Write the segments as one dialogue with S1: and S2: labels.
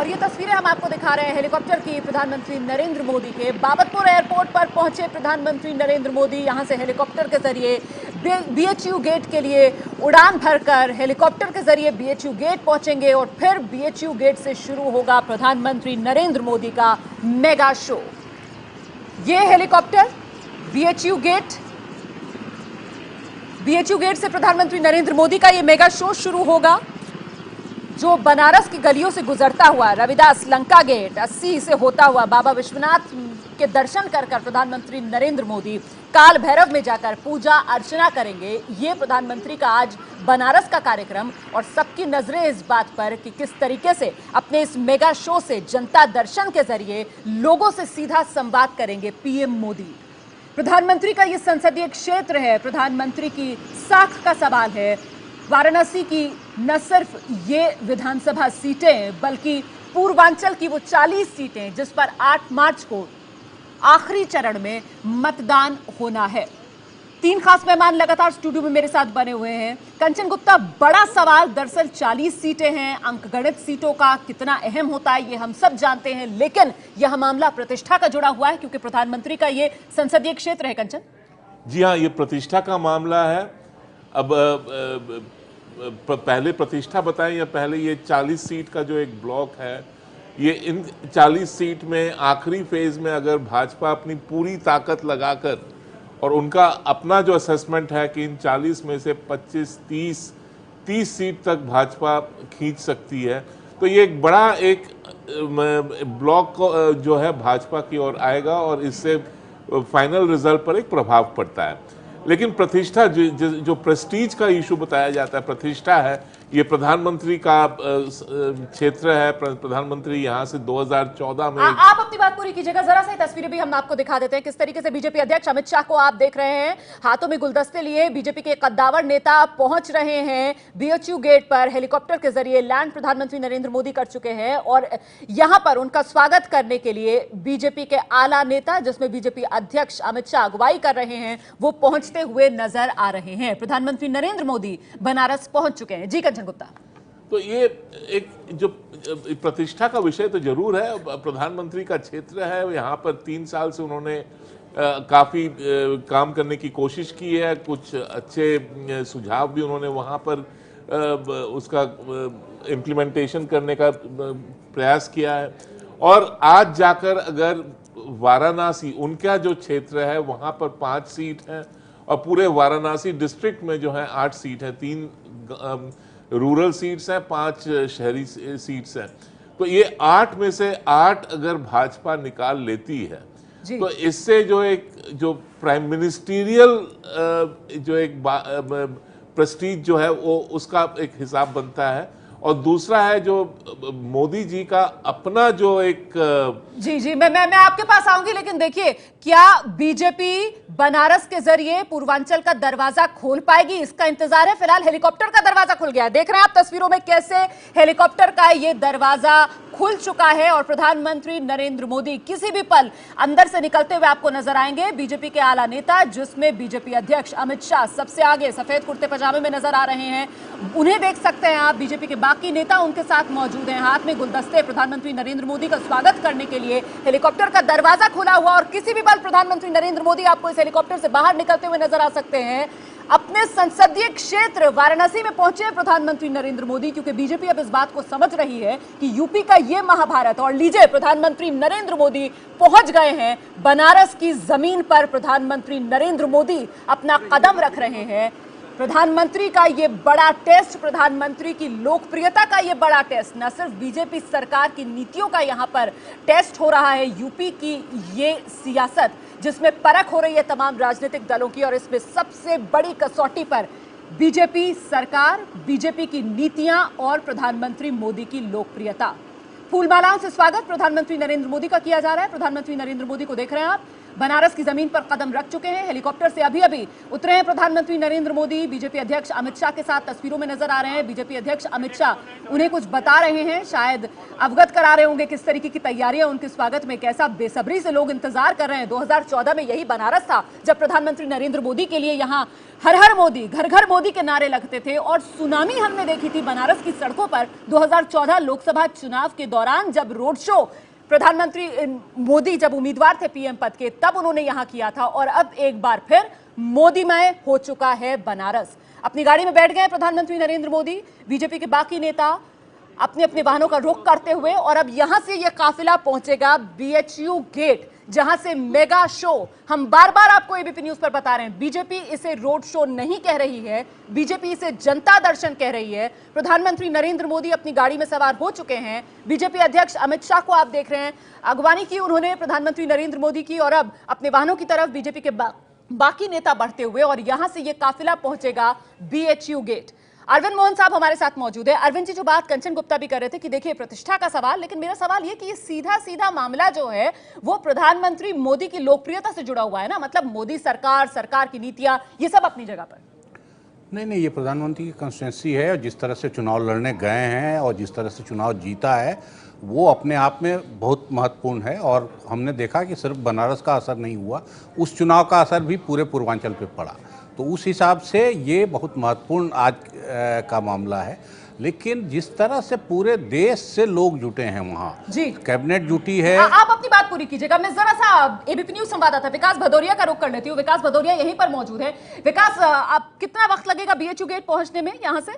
S1: और ये तस्वीरें हम आपको दिखा रहे हैं हेलीकॉप्टर की प्रधानमंत्री नरेंद्र मोदी के। बाबतपुर एयरपोर्ट पर पहुंचे प्रधानमंत्री नरेंद्र मोदी। यहां से हेलीकॉप्टर के जरिए बीएचयू गेट के लिए उड़ान भरकर हेलीकॉप्टर के जरिए बीएचयू गेट पहुंचेंगे और फिर बीएचयू गेट से शुरू होगा प्रधानमंत्री नरेंद्र मोदी का मेगा शो। ये हेलीकॉप्टर बीएचयू गेट से प्रधानमंत्री नरेंद्र मोदी का ये मेगा शो शुरू होगा, जो बनारस की गलियों से गुजरता हुआ रविदास लंका गेट 80 से होता हुआ बाबा विश्वनाथ के दर्शन कर प्रधानमंत्री नरेंद्र मोदी काल भैरव में जाकर पूजा अर्चना करेंगे। ये प्रधानमंत्री का आज बनारस का कार्यक्रम और सबकी नजरें इस बात पर कि किस तरीके से अपने इस मेगा शो से जनता दर्शन के जरिए लोगों से सीधा संवाद करेंगे पीएम मोदी। प्रधानमंत्री का ये संसदीय क्षेत्र है, प्रधानमंत्री की साख का सवाल है। वाराणसी की न सिर्फ ये विधानसभा सीटें बल्कि पूर्वांचल की वो 40 सीटें जिस पर 8 मार्च को आखिरी चरण में मतदान होना है। 3 खास मेहमान लगातार स्टूडियो में मेरे साथ बने हुए हैं। कंचन गुप्ता, बड़ा सवाल दरअसल 40 सीटें हैं, अंकगणित सीटों का कितना अहम होता है ये हम सब जानते हैं, लेकिन यह मामला प्रतिष्ठा का जुड़ा हुआ है क्योंकि प्रधानमंत्री का ये संसदीय क्षेत्र है। कंचन
S2: जी हाँ, ये प्रतिष्ठा का मामला है। अब पहले प्रतिष्ठा बताएं या पहले ये 40 सीट का जो एक ब्लॉक है, ये इन 40 सीट में आखिरी फेज में अगर भाजपा अपनी पूरी ताकत लगाकर और उनका अपना जो असेसमेंट है कि इन 40 में से 25-30 सीट तक भाजपा खींच सकती है, तो ये एक बड़ा एक ब्लॉक जो है भाजपा की ओर आएगा और इससे फाइनल रिजल्ट पर एक प्रभाव पड़ता है। लेकिन प्रतिष्ठा जो प्रेस्टीज का इशू बताया जाता है, प्रतिष्ठा है, ये प्रधानमंत्री का क्षेत्र है। प्रधानमंत्री यहाँ से 2014 में
S1: आप अपनी बात पूरी कीजिएगा, जरा सी तस्वीरें भी हम आपको दिखा देते हैं किस तरीके से बीजेपी अध्यक्ष अमित शाह को आप देख रहे हैं हाथों में गुलदस्ते लिए बीजेपी के कद्दावर नेता पहुंच रहे हैं बीएचयू गेट पर। हेलीकॉप्टर के जरिए लैंड प्रधानमंत्री नरेंद्र मोदी कर चुके हैं और यहां पर उनका स्वागत करने के लिए बीजेपी के आला नेता, जिसमें बीजेपी अध्यक्ष अमित शाह अगुवाई कर रहे हैं, वो पहुंचते हुए नजर आ रहे हैं। प्रधानमंत्री नरेंद्र मोदी बनारस पहुंच चुके हैं। जी कंचन गुप्ता,
S2: तो ये एक जो प्रतिष्ठा का विषय तो जरूर है। प्रधानमंत्री का क्षेत्र है, यहाँ पर 3 साल से उन्होंने काफ़ी काम करने की कोशिश की है। कुछ अच्छे सुझाव भी उन्होंने वहाँ पर उसका इम्प्लीमेंटेशन करने का प्रयास किया है। और आज जाकर अगर वाराणसी, उनका जो क्षेत्र है, वहाँ पर 5 सीट हैं और पूरे वाराणसी डिस्ट्रिक्ट में जो है 8 सीट है। 3 रूरल सीट्स हैं, 5 शहरी सीट्स हैं। तो ये 8 में से 8 अगर भाजपा निकाल लेती है तो इससे जो प्राइम मिनिस्टीरियल जो एक प्रेस्टीज जो है वो उसका एक हिसाब बनता है। और दूसरा है जो मोदी जी का अपना जो एक
S1: जी मैं आपके पास आऊंगी, लेकिन देखिए क्या बीजेपी बनारस के जरिए पूर्वांचल का दरवाजा खोल पाएगी, इसका इंतजार है। फिलहाल हेलीकॉप्टर का दरवाजा खुल गया, देख रहे हैं आप तस्वीरों में कैसे हेलीकॉप्टर का ये दरवाजा खुल चुका है और प्रधानमंत्री नरेंद्र मोदी किसी भी पल अंदर से निकलते हुए आपको नजर आएंगे। बीजेपी के आला नेता, जिसमें बीजेपी अध्यक्ष अमित शाह सबसे आगे सफेद कुर्ते पजामे में नजर आ रहे हैं, उन्हें देख सकते हैं आप। बीजेपी के बाकी नेता उनके साथ मौजूद हैं, हाथ में गुलदस्ते। प्रधानमंत्री नरेंद्र मोदी का स्वागत करने के लिए हेलीकॉप्टर का दरवाजा खुला हुआ और किसी भी पल प्रधानमंत्री नरेंद्र मोदी आपको इस हेलीकॉप्टर से बाहर निकलते हुए नजर आ सकते हैं। अपने संसदीय क्षेत्र वाराणसी में पहुंचे प्रधानमंत्री नरेंद्र मोदी, क्योंकि बीजेपी अब इस बात को समझ रही है कि यूपी का ये महाभारत, और लीजिए प्रधानमंत्री नरेंद्र मोदी पहुंच गए हैं बनारस की जमीन पर। प्रधानमंत्री नरेंद्र मोदी अपना कदम रख रहे हैं। प्रधानमंत्री का ये बड़ा टेस्ट, प्रधानमंत्री की लोकप्रियता का ये बड़ा टेस्ट, न सिर्फ बीजेपी सरकार की नीतियों का यहां पर टेस्ट हो रहा है, यूपी की ये सियासत जिसमें परख हो रही है तमाम राजनीतिक दलों की, और इसमें सबसे बड़ी कसौटी पर बीजेपी सरकार, बीजेपी की नीतियां और प्रधानमंत्री मोदी की लोकप्रियता। फूलमालाओं से स्वागत प्रधानमंत्री नरेंद्र मोदी का किया जा रहा है। प्रधानमंत्री नरेंद्र मोदी को देख रहे हैं आप, बनारस की जमीन पर कदम रख चुके हैं। हेलीकॉप्टर से अभी अभी उतरे हैं प्रधानमंत्री नरेंद्र मोदी। बीजेपी अध्यक्ष अमित शाह के साथ तस्वीरों में नजर आ रहे हैं। बीजेपी अध्यक्ष अमित शाह उन्हें कुछ बता रहे हैं, शायद अवगत करा रहे होंगे किस तरीके की तैयारियां उनके स्वागत में, कैसा बेसब्री से लोग इंतजार कर रहे हैं। 2014 में यही बनारस था जब प्रधानमंत्री नरेंद्र मोदी के लिए यहां हर हर मोदी, घर घर मोदी के नारे लगते थे और सुनामी हमने देखी थी बनारस की सड़कों पर 2014 लोकसभा चुनाव के दौरान, जब रोड शो प्रधानमंत्री मोदी जब उम्मीदवार थे पीएम पद के, तब उन्होंने यहां किया था। और अब एक बार फिर मोदीमय हो चुका है बनारस। अपनी गाड़ी में बैठ गए प्रधानमंत्री नरेंद्र मोदी, बीजेपी के बाकी नेता अपने अपने वाहनों का रुख करते हुए, और अब यहां से यह काफिला पहुंचेगा बीएचयू गेट, जहां से मेगा शो, हम बार बार आपको एबीपी न्यूज पर बता रहे हैं, बीजेपी इसे रोड शो नहीं कह रही है, बीजेपी इसे जनता दर्शन कह रही है। प्रधानमंत्री नरेंद्र मोदी अपनी गाड़ी में सवार हो चुके हैं। बीजेपी अध्यक्ष अमित शाह को आप देख रहे हैं, अगवानी की उन्होंने प्रधानमंत्री नरेंद्र मोदी की, और अब अपने वाहनों की तरफ बीजेपी के बाकी नेता बढ़ते हुए, और यहां से यह काफिला पहुंचेगा बीएचयू गेट। अरविंद मोहन साहब हमारे साथ मौजूद है। अरविंद जी, जो बात कंचन गुप्ता भी कर रहे थे कि देखिए प्रतिष्ठा का सवाल, लेकिन मेरा सवाल ये कि ये सीधा सीधा मामला जो है वो प्रधानमंत्री मोदी की लोकप्रियता से जुड़ा हुआ है ना, मतलब मोदी सरकार, सरकार की नीतियां, ये सब अपनी जगह पर।
S3: नहीं, ये प्रधानमंत्री की कंस्टिट्यूंसी है और जिस तरह से चुनाव लड़ने गए हैं और जिस तरह से चुनाव जीता है वो अपने आप में बहुत महत्वपूर्ण है। और हमने देखा कि सिर्फ बनारस का असर नहीं हुआ, उस चुनाव का असर भी पूरे पूर्वांचल पे पड़ा। तो उस हिसाब से ये बहुत महत्वपूर्ण आज का मामला है। लेकिन जिस तरह से पूरे देश से लोग जुटे हैं वहाँ,
S1: जी
S3: कैबिनेट जुटी है।
S1: आप अपनी बात पूरी कीजिएगा। मैं जरा सा एबीपी न्यूज संवाददाता विकास भदौरिया का रुख कर लेती हूँ। विकास भदौरिया यहीं पर मौजूद है। विकास, आप कितना वक्त लगेगा बीएचयू गेट पहुंचने में यहाँ से?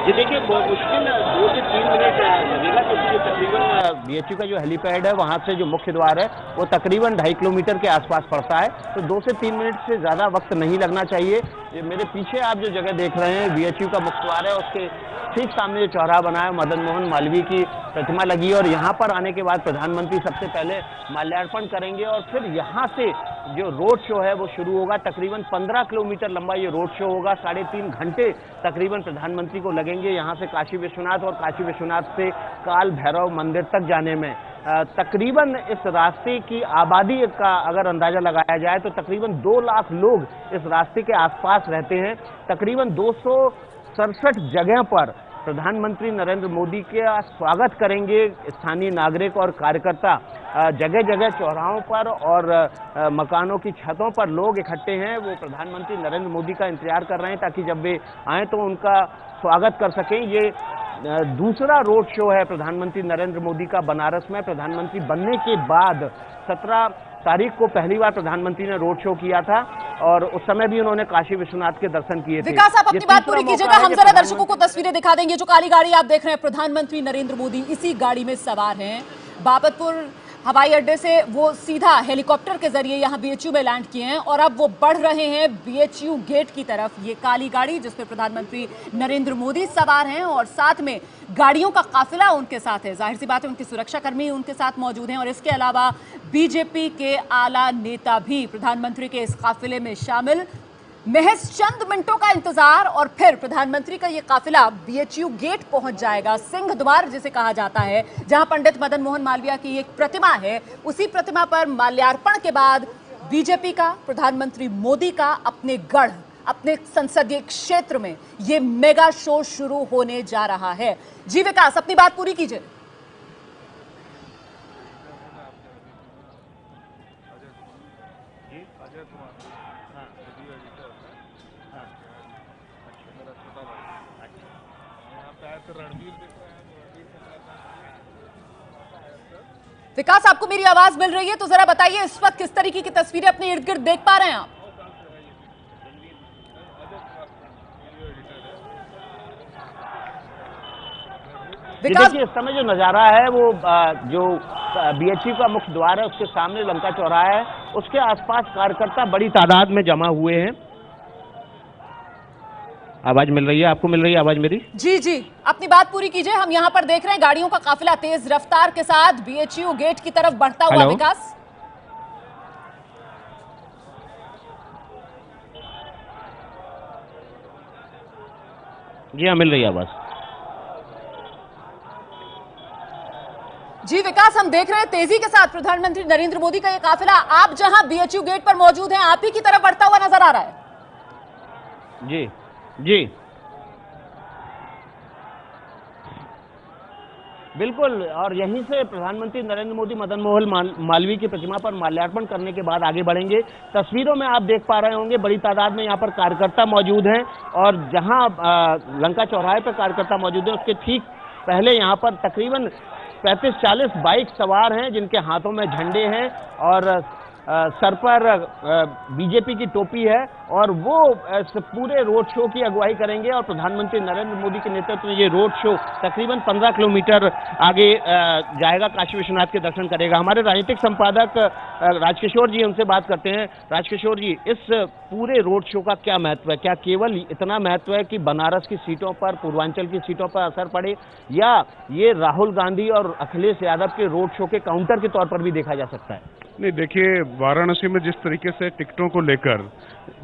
S4: ये देखिए मुश्किल 2 से 3 मिनट लगेगा, क्योंकि तकरीबन बीएचयू का जो हेलीपैड है वहाँ से जो मुख्य द्वार है वो तकरीबन 2.5 किलोमीटर के आसपास पड़ता है। तो 2 से 3 मिनट से ज़्यादा वक्त नहीं लगना चाहिए। ये मेरे पीछे आप जो जगह देख रहे हैं बीएचयू का मुख्य द्वार है, उसके ठीक सामने जो चौराहा बना है, मदन मोहन मालवीय की प्रतिमा लगी है, और यहाँ पर आने के बाद प्रधानमंत्री सबसे पहले माल्यार्पण करेंगे और फिर यहाँ से जो रोड शो है वो शुरू होगा। तकरीबन 15 किलोमीटर लंबा ये रोड शो होगा। 3.5 घंटे तकरीबन प्रधानमंत्री को लगेंगे यहाँ से काशी विश्वनाथ, और काशी विश्वनाथ से काल भैरव मंदिर तक जाने में। तकरीबन इस रास्ते की आबादी का अगर अंदाजा लगाया जाए तो तकरीबन 2 लाख लोग इस रास्ते के आसपास रहते हैं। तकरीबन 267 जगह पर प्रधानमंत्री नरेंद्र मोदी का स्वागत करेंगे स्थानीय नागरिक और कार्यकर्ता। जगह जगह चौराहों पर और मकानों की छतों पर लोग इकट्ठे हैं, वो प्रधानमंत्री नरेंद्र मोदी का इंतजार कर रहे हैं ताकि जब वे आए तो उनका स्वागत कर सकें। ये दूसरा रोड शो है प्रधानमंत्री नरेंद्र मोदी का बनारस में। प्रधानमंत्री बनने के बाद 17 तारीख को पहली बार प्रधानमंत्री ने रोड शो किया था और उस समय भी उन्होंने काशी विश्वनाथ के दर्शन किए थे।
S1: विकास, आप अपनी बात पूरी कीजिएगा, हम जरा दर्शकों को तस्वीरें दिखा देंगे। जो काली गाड़ी आप देख रहे हैं, प्रधानमंत्री नरेंद्र मोदी इसी गाड़ी में सवार हैं। बाबतपुर हवाई अड्डे से वो सीधा हेलीकॉप्टर के जरिए यहाँ बीएचयू में लैंड किए हैं और अब वो बढ़ रहे हैं बीएचयू गेट की तरफ। ये काली गाड़ी जिसमें प्रधानमंत्री नरेंद्र मोदी सवार हैं और साथ में गाड़ियों का काफिला उनके साथ है। जाहिर सी बात है उनके सुरक्षाकर्मी उनके साथ मौजूद हैं और इसके अलावा बीजेपी के आला नेता भी प्रधानमंत्री के इस काफिले में शामिल। महज चंद मिनटों का इंतजार और फिर प्रधानमंत्री का यह काफिला बीएचयू गेट पहुंच जाएगा। सिंह द्वार जिसे कहा जाता है, जहां पंडित मदन मोहन मालवीय की एक प्रतिमा है, उसी प्रतिमा पर माल्यार्पण के बाद बीजेपी का, प्रधानमंत्री मोदी का अपने गढ़, अपने संसदीय क्षेत्र में यह मेगा शो शुरू होने जा रहा है। जी विकास, अपनी बात पूरी कीजिए। विकास, आपको मेरी आवाज मिल रही है तो जरा बताइए इस वक्त किस तरीके की तस्वीरें अपने इर्द गिर्द देख पा रहे हैं आप?
S4: विकास, इस समय जो नजारा है वो जो बीएचयू का मुख्य द्वार है उसके सामने लंका चौराहा है, उसके आसपास कार्यकर्ता बड़ी तादाद में जमा हुए हैं। आवाज मिल रही है आपको? मिल रही है आवाज मेरी?
S1: जी जी, अपनी बात पूरी कीजिए। हम यहाँ पर देख रहे हैं गाड़ियों का काफिला तेज रफ्तार के साथ बीएचयू गेट की तरफ बढ़ता हुआ। विकास,
S4: जी हाँ, मिल रही है आवाज।
S1: जी विकास, हम देख रहे हैं तेजी के साथ प्रधानमंत्री नरेंद्र मोदी का ये काफिला आप जहां बीएचयू गेट पर मौजूद हैं, आप ही की तरफ बढ़ता हुआ नजर आ रहा है।
S4: जी जी बिल्कुल, और यहीं से प्रधानमंत्री नरेंद्र मोदी मदन मोहन मालवीय की प्रतिमा पर माल्यार्पण करने के बाद आगे बढ़ेंगे। तस्वीरों में आप देख पा रहे होंगे बड़ी तादाद में यहाँ पर कार्यकर्ता मौजूद हैं, और जहां लंका चौराहे पर कार्यकर्ता मौजूद है उसके ठीक पहले यहाँ पर तकरीबन 35-40 बाइक सवार हैं जिनके हाथों में झंडे हैं और सर पर बीजेपी की टोपी है, और वो इस पूरे रोड शो की अगुवाई करेंगे। और प्रधानमंत्री नरेंद्र मोदी के नेतृत्व में ये रोड शो तकरीबन 15 किलोमीटर आगे जाएगा, काशी विश्वनाथ के दर्शन करेगा। हमारे राजनीतिक संपादक राजकिशोर जी उनसे बात करते हैं। राजकिशोर जी, इस पूरे रोड शो का क्या महत्व है? क्या केवल इतना महत्व है कि बनारस की सीटों पर, पूर्वांचल की सीटों पर असर पड़े, या ये राहुल गांधी और अखिलेश यादव के रोड शो के काउंटर के तौर पर भी देखा जा सकता है?
S5: नहीं, देखिए, वाराणसी में जिस तरीके से टिकटों को लेकर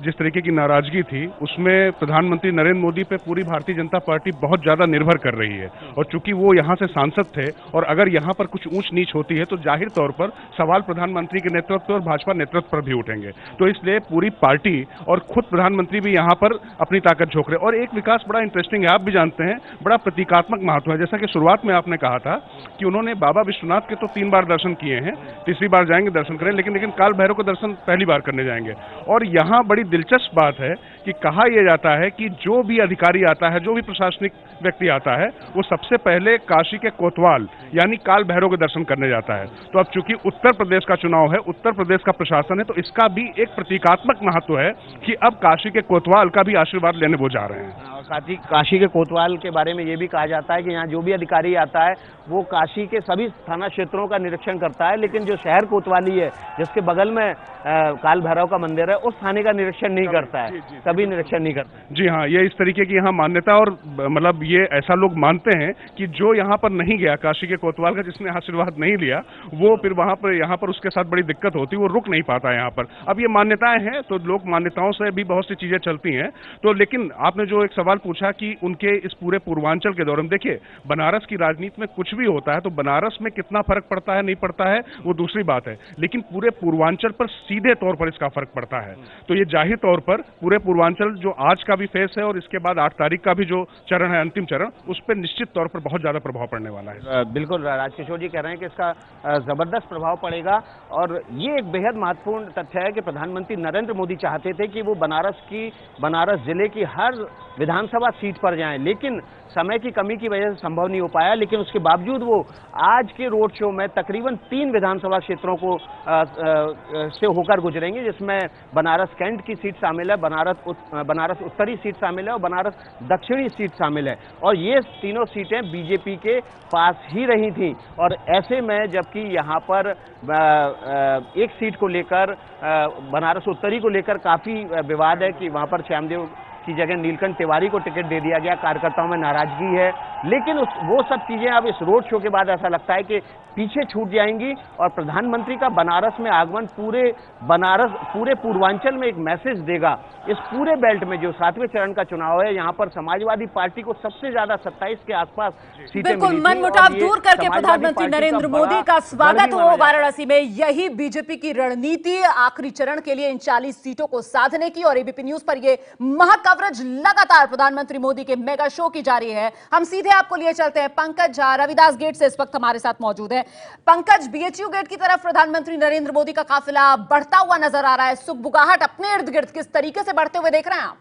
S5: जिस तरीके की नाराजगी थी, उसमें प्रधानमंत्री नरेंद्र मोदी पे पूरी भारतीय जनता पार्टी बहुत ज्यादा निर्भर कर रही है। और चूंकि वो यहाँ से सांसद थे, और अगर यहाँ पर कुछ ऊंच नीच होती है तो जाहिर तौर पर सवाल प्रधानमंत्री के नेतृत्व और भाजपा नेतृत्व पर भी उठेंगे। तो इसलिए पूरी पार्टी और खुद प्रधानमंत्री भी यहाँ पर अपनी ताकत झोंक रहे। और एक विकास बड़ा इंटरेस्टिंग है, आप भी जानते हैं, बड़ा प्रतीकात्मक महत्व है। जैसा कि शुरुआत में आपने कहा था कि उन्होंने बाबा विश्वनाथ के तो 3 बार दर्शन किए हैं, तीसरी बार जाएंगे दर्शन करें, लेकिन काल भैरव को दर्शन पहली बार करने जाएंगे। और यहाँ बड़ी दिलचस्प बात है कि कहा यह जाता है कि जो भी अधिकारी आता है, जो भी प्रशासनिक व्यक्ति आता है, वो सबसे पहले काशी के कोतवाल यानी काल भैरव के दर्शन करने जाता है। तो अब चूंकि उत्तर प्रदेश का चुनाव है, उत्तर प्रदेश का प्रशासन है, तो इसका भी एक प्रतीकात्मक महत्व है कि अब काशी के कोतवाल का भी आशीर्वाद लेने वो जा रहे हैं।
S4: और साथ ही काशी के कोतवाल के बारे में ये भी कहा जाता है कि यहाँ जो भी अधिकारी आता है वो काशी के सभी थाना क्षेत्रों का निरीक्षण करता है, लेकिन जो शहर कोतवाली है जिसके बगल में काल भैरव का मंदिर है, उस थाने का निरीक्षण नहीं करता है, कभी निरीक्षण नहीं करता।
S5: जी हाँ, ये इस तरीके की यहाँ मान्यता, और मतलब ये ऐसा लोग मानते हैं कि जो यहाँ पर नहीं गया काशी के कोतवाल का, जिसने आशीर्वाद नहीं लिया, वो फिर वहाँ पर यहाँ पर उसके साथ बड़ी दिक्कत होती है, वो रुक नहीं पाता यहाँ पर। अब ये मान्यताएं हैं, तो लोग मान्यताओं से भी बहुत सी चीजें चलती हैं। तो लेकिन आपने जो एक सवाल पूछा कि उनके इस पूरे पूर्वांचल के दौरान, देखिए, बनारस की राजनीति में कुछ भी होता है तो बनारस में कितना फर्क पड़ता है नहीं पड़ता है वो दूसरी बात है, लेकिन पूरे पूर्वांचल पर सीधे तौर पर इसका फर्क पड़ता है। तो ये जाहिर तौर पर पूरे पूर्वांचल जो आज का भी फेस है और इसके बाद 8 तारीख का भी जो चरण है, अंतिम चरण, उस पर निश्चित तौर पर बहुत ज्यादा प्रभाव पड़ने वाला है।
S4: बिल्कुल, राजकिशोर जी कह रहे हैं कि इसका जबरदस्त प्रभाव पड़ेगा। और ये एक बेहद महत्वपूर्ण तथ्य है कि प्रधानमंत्री नरेंद्र मोदी चाहते थे कि वो बनारस जिले की हर विधानसभा सीट पर जाएं, लेकिन समय की कमी की वजह से संभव नहीं हो पाया। लेकिन उसके बावजूद वो आज के रोड शो में तकरीबन 3 विधानसभा क्षेत्रों को से होकर गुजरेंगे, जिसमें बनारस कैंट की सीट शामिल है, बनारस उत्तरी सीट शामिल है और बनारस दक्षिणी सीट शामिल है। और ये तीनों सीटें बीजेपी के पास ही रही थी। और ऐसे में जबकि यहाँ पर एक सीट को लेकर, बनारस उत्तरी को लेकर काफी विवाद है कि वहाँ पर श्यामदेव की जगह नीलकंठ तिवारी को टिकट दे दिया गया, कार्यकर्ताओं में नाराजगी है, लेकिन वो सब चीजें अब इस रोड शो के बाद ऐसा लगता है कि पीछे छूट जाएंगी। और प्रधानमंत्री का बनारस में आगमन पूरे पूर्वांचल में एक मैसेज देगा। इस पूरे बेल्ट में जो 7वें चरण का चुनाव है, यहाँ पर समाजवादी पार्टी को सबसे ज्यादा 27 के आसपास सीटें
S1: बिल्कुल,
S4: मिली थी।
S1: मनमुटाव दूर करके प्रधानमंत्री नरेंद्र मोदी का स्वागत हो वाराणसी में, यही बीजेपी की रणनीति आखिरी चरण के लिए इन 40 सीटों को साधने की। और एबीपी न्यूज पर ये कवरेज लगातार प्रधानमंत्री मोदी के मेगा शो की जारी है। हम सीधे आपको लिए चलते हैं, पंकज झा रविदास गेट से इस वक्त हमारे साथ मौजूद है। पंकज, बीएचयू गेट की तरफ प्रधानमंत्री नरेंद्र मोदी का काफिला बढ़ता हुआ नजर आ रहा है, सुगबुगाहट अपने इर्द गिर्द किस तरीके से बढ़ते हुए देख रहे हैं आप?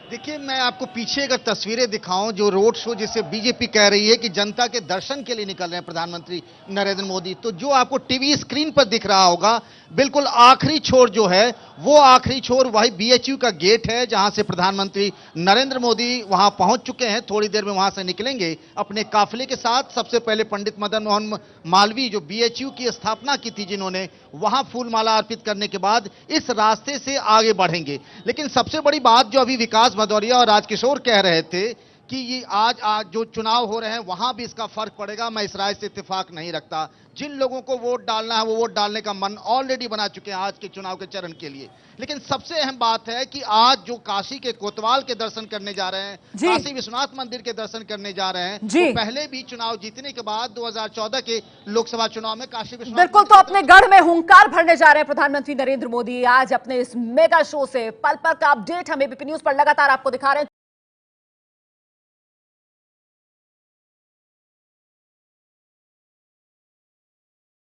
S6: देखिए, मैं आपको पीछे अगर तस्वीरें दिखाऊं, जो रोड शो जिसे बीजेपी कह रही है कि जनता के दर्शन के लिए निकल रहे हैं प्रधानमंत्री नरेंद्र मोदी, तो जो आपको टीवी स्क्रीन पर दिख रहा होगा, बिल्कुल आखिरी छोर जो है वो आखिरी छोर वही बीएचयू का गेट है, जहां से प्रधानमंत्री नरेंद्र मोदी वहां पहुंच चुके हैं। थोड़ी देर में वहां से निकलेंगे अपने काफिले के साथ। सबसे पहले पंडित मदन मोहन मालवीय, जो बीएचयू की स्थापना की थी जिन्होंने, वहां फूलमाला अर्पित करने के बाद इस रास्ते से आगे बढ़ेंगे। लेकिन सबसे बड़ी बात जो अभी विकास भदौरिया और राजकिशोर कह रहे थे कि ये आज जो चुनाव हो रहे हैं वहां भी इसका फर्क पड़ेगा, मैं इस राय से इत्तेफाक नहीं रखता। जिन लोगों को वोट डालना है वो वोट डालने का मन ऑलरेडी बना चुके हैं आज के चुनाव के चरण के लिए। लेकिन सबसे अहम बात है कि आज जो काशी के कोतवाल के दर्शन करने जा रहे हैं,
S1: जी।
S6: काशी विश्वनाथ मंदिर के दर्शन करने जा रहे हैं,
S1: जी।
S6: वो पहले भी चुनाव जीतने के बाद 2014 के लोकसभा चुनाव में काशी विश्वनाथ
S1: बिल्कुल,
S6: मंदिर
S1: तो
S6: के
S1: अपने
S6: दर्शन
S1: गढ़ में हुंकार भरने जा रहे हैं प्रधानमंत्री नरेंद्र मोदी आज अपने इस मेगा शो से। पल पल का अपडेट हम एबीपी न्यूज पर लगातार आपको दिखा रहे हैं।